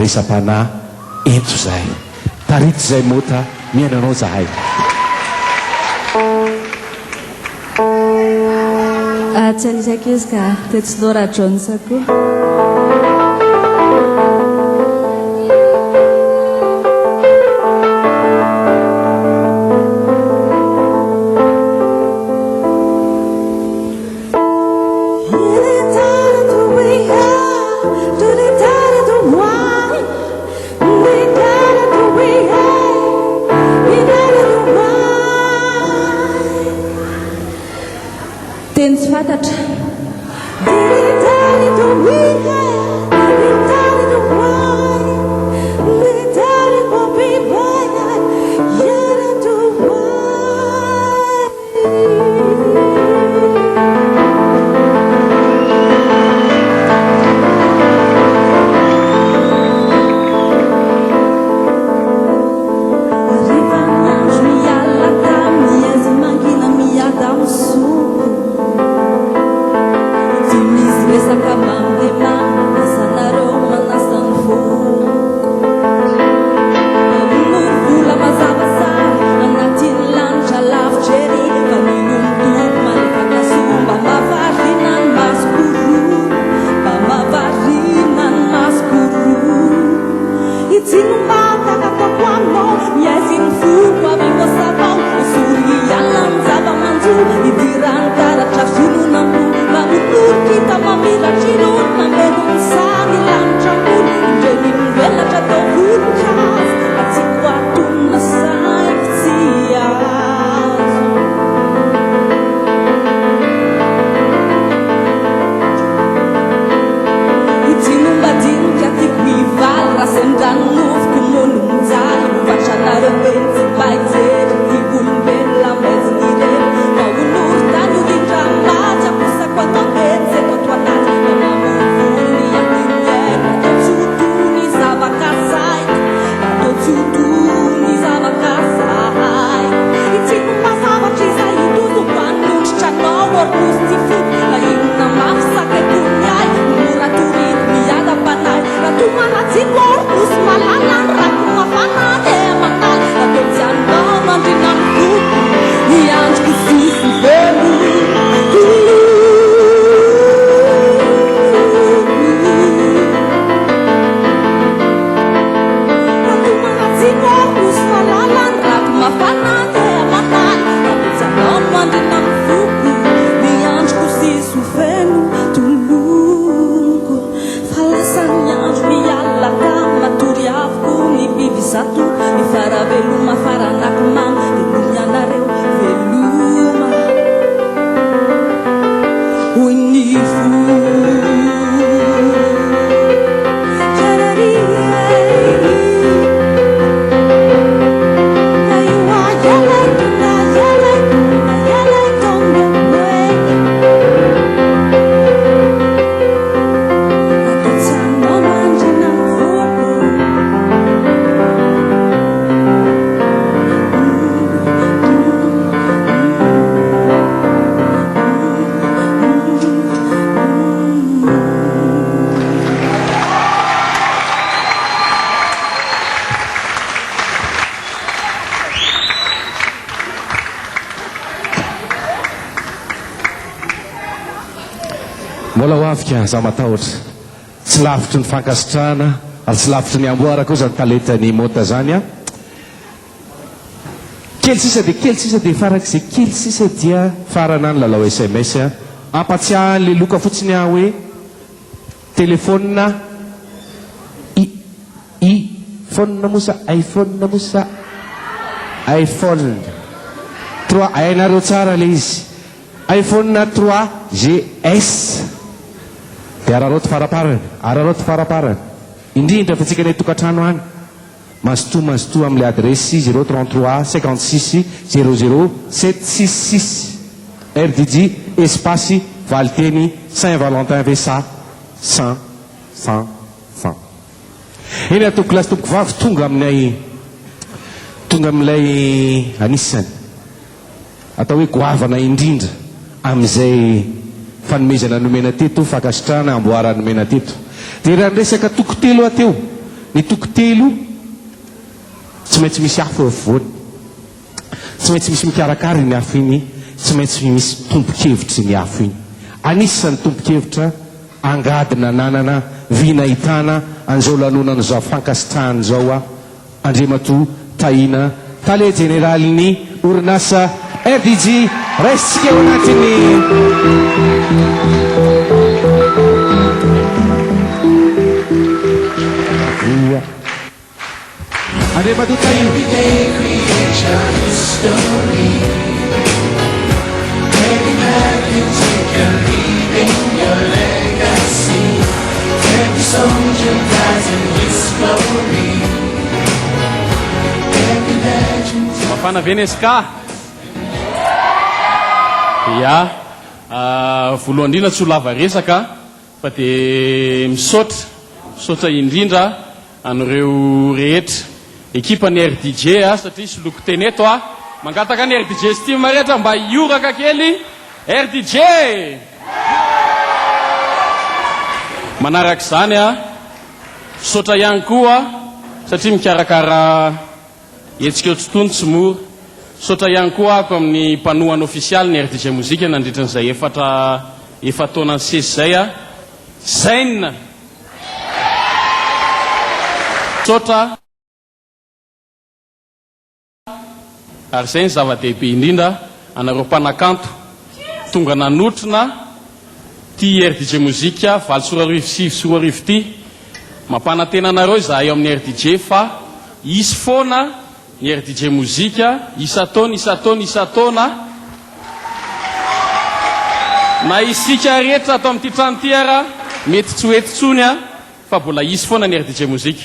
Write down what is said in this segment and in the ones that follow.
resam-panahy ento zay tarito zay mota miainanao zahay tsy anisaka izy ka tetsilora Johnsako Tens fatatra mbola ho afika za matahotra tsy lavitry ny fankasitrahana ary tsy lavitry ny amboara koa zany taletany mota zany a kely sisa dia farak'izay kely sisa dia farana ny lalao SMS a ampatsiahan'le loka fotsiny a hoe telefona iphone mosa iphone 3 ainareo tsara le izy iphone 3GS dia araroto faraparany indrindra fa tsika ny tokantrano any mazoto amin'ilay adresy 033 56 00 766 RDJ espace valiteny Saint-Valentin Vesa 100 eny atoko lasy toko vavy tonga amin'ilay anisany atao hoe goavana indrindra amin'izay fanomezana nomena teto fankasitrahana amboarana nomena teto dia raha nyresaka toko telo ateo ny toko telo tsy maintsy misy afo afovoany tsy maintsy misy mikarakara ny afo iny tsy maintsy misy tompo-kevitry ny afo iny anisan'ny tompo-kevitra angadina nanana vinahitana an'izao lanonana zao fankasitrahany zao a Andriamatoa Tahina Tale Jeneraly ny orinasa RDJ raisitsika eo anatiny Andriamatoa Tahina mafana veneska ya voalohany indrindra tsy ho lava resaka fa dia misaotra indrindra an'ireo rehetra ekipa ny RDJ satria sy loko teny eto mangataka ny RDJ Steam rehetra mba ioraka kely RDJ manaraka izany misaotra ihany koa satria mikarakara etsika eo tsotony tsy mora misaotra ihany koa ako amin'ny mpanohany ofisialy ny RDJ mozika nandritran'izay efa taonany sesy zay Zaina misaotra ary zay ny zava-dehibe indrindra anareo mpanakanto tonga nanotrona ty RDJ mozika valo sorarivo sivy sorarivo ty mampanantena anareo izahay eo amin'ny RDJ fa isy foana ny RDJ mozika isa-taona na isika rehetra atao amin'ity trano ty ara mety tsy ho etintsony fa mbola isy foana ny RDJ mozika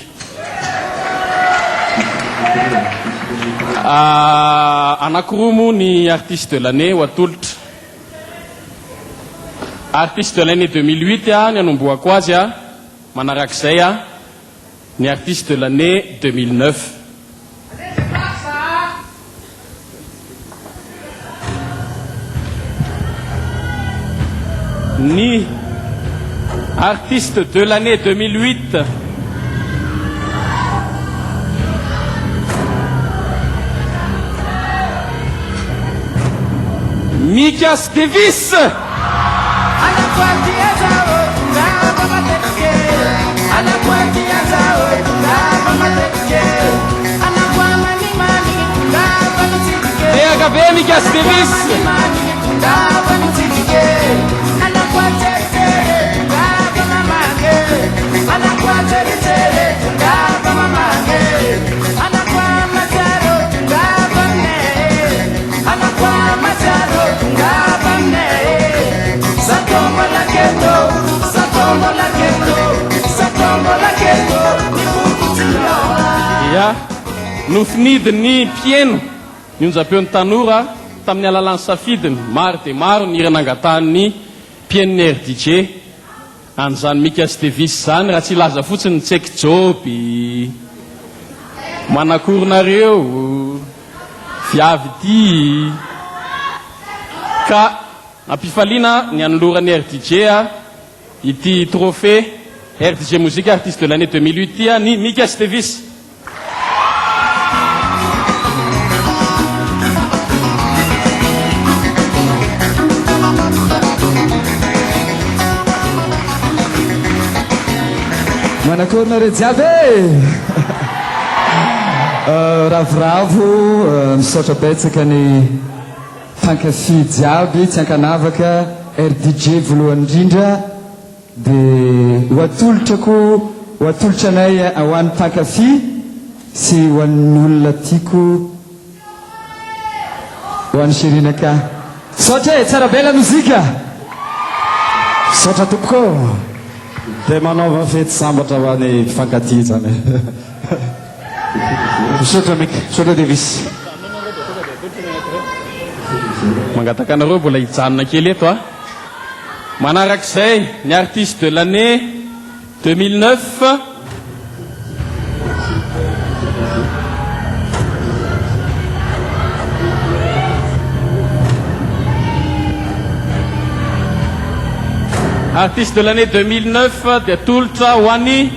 anakiroa moa ny artiste de l'année ho atolotra artiste de l'année 2008 ny anomboako azy manarak'izay ny artiste de l'année 2009 ni artiste de l'année 2008 Mikas Davis EHB Mikas Davis ya nofinidiny mpieno ny onjam-peon'ny tanora tamin'ny alalan'ny safidiny maro dia maro ny iranangatany mpienony RDJ an'izany Mikas Davis zany raha tsy ilaza fotsiny ny tsaiky joby manakoronareo viavy ty ka ampifaliana ny anoloran'ny RDJ ity trophée RDJ Musique Artiste de l'année 2008 tia ny Mikas Davis. Manakorona jiaby ravoravo misaotra betsaka ny mpankafy jiaby tsy ankanavaka RDJ voalohany indrindra dia hoatolotra anay ho an'ny mpankafy sy ho an'ny olona tiako ho an'ny Shirinaka. Misaotra e, tsara be la muzika. Misaotra tompoko. Dia manaova fety sambatra ho an'ny mpifankatia zany. Misaotra Davis. Mangataka anareo mbola hijanona kely eto manarak'izay ny artiste de l'année 2009 artiste de l'année 2009 dia tolotra ho an'ny